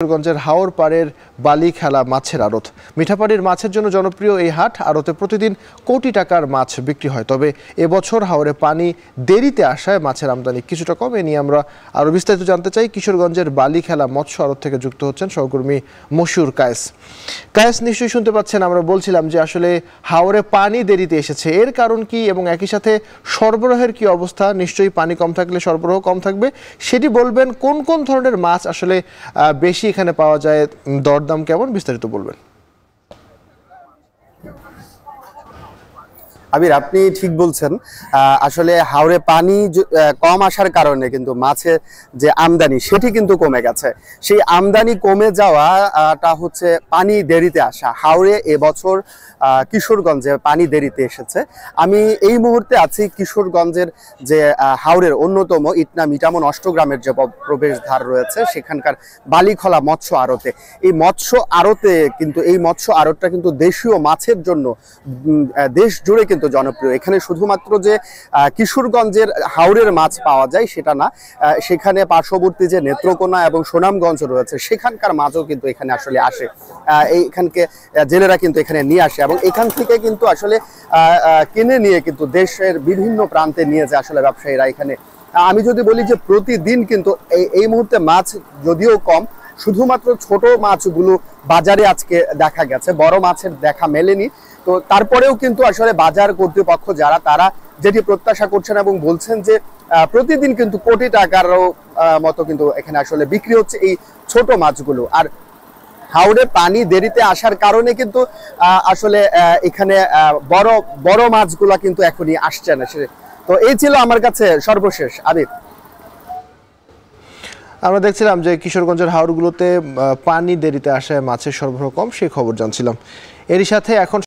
কিশোরগঞ্জের হাওর পাড়ের বালি খেলা মাছের আড়ত। মিঠাপাড়ির মাছের জন্য জনপ্রিয় এই হাট আড়তে প্রতিদিন কোটি টাকার মাছ বিক্রি হয়। তবে এবছর হাওরে পানি দেরিতে আসায় মাছের আমদানি কিছুটা কম। এ নিয়ে আমরা আরও বিস্তারিত জানতে চাই। কিশোরগঞ্জের বালি খেলা মৎস্য আড়ত থেকে যুক্ত হচ্ছেন সহকর্মী মশিউর কায়েস। কায়েস, নিশ্চয়ই শুনতে পাচ্ছেন, আমরা বলছিলাম যে আসলে হাওরে পানি দেরিতে এসেছে, এর কারণ কি এবং একই সাথে সরবরাহের কি অবস্থা? নিশ্চয়ই পানি কম থাকলে সরবরাহ কম থাকবে, সেটি বলবেন। কোন কোন ধরনের মাছ আসলে বেশি এখানে পাওয়া যায়, দরদাম কেমন, বিস্তারিত বলবেন। আবির, আপনি ঠিক বলছেন। আসলে হাওরে পানি কম আসার কারণে কিন্তু মাছের যে আমদানি সেটি কিন্তু কমে গেছে। সেই আমদানি কমে যাওয়াটা হচ্ছে পানি দেরিতে আসা। হাওরে এবছর কিশোরগঞ্জে পানি দেরিতে এসেছে। আমি এই মুহূর্তে আছি কিশোরগঞ্জের যে হাওরের অন্যতম ইটনা মিটামন অষ্টগ্রামের যে প্রবেশদ্বার রয়েছে সেখানকার বালিখলা মৎস্য আড়তে। এই মৎস্য আড়তে কিন্তু এই মৎস্য আড়তটা কিন্তু দেশীয় মাছের জন্য দেশ জুড়ে কিন্তু জনপ্রিয়। এখানে শুধুমাত্র যে কিশোরগঞ্জের হাওরের মাছ পাওয়া যায় সেটা না, সেখানে পার্শ্ববর্তী যে নেত্রকোনা এবং সুনামগঞ্জ রয়েছে সেখানকার মাছও কিন্তু এখানে আসলে আসে। এইখানকে জেলেরা কিন্তু এখানে নিয়ে আসে এবং এখান থেকে কিন্তু আসলে কিনে নিয়ে কিন্তু দেশের বিভিন্ন প্রান্তে নিয়ে যায় আসলে ব্যবসায়ীরা এখানে। আমি যদি বলি যে প্রতিদিন কিন্তু এই মুহূর্তে মাছ যদিও কম, শুধুমাত্র ছোট মাছগুলো বাজারে আজকে দেখা গেছে, বড় মাছের দেখা মেলেনি। তো তারপরেও কিন্তু আসলে বাজার কর্তৃপক্ষ যারা, তারা যেটি প্রত্যাশা করছেন এবং বলছেন যে প্রতিদিন কিন্তু কোটি টাকারও মতো কিন্তু এখানে আসলে বিক্রি হচ্ছে এই ছোট মাছগুলো। আর হাওড়ে পানি দেরিতে আসার কারণে কিন্তু আসলে এখানে বড় বড় মাছগুলা কিন্তু এখনই আসছে না। তো এই ছিল আমার কাছে সর্বশেষ। আবির, আমরা দেখছিলাম যে কিশোরগঞ্জের হাওরগুলোতে পানি দেরিতে আসায় মাছের সরবরাহ কম, সেই খবর জানছিলাম। এরই সাথে এখন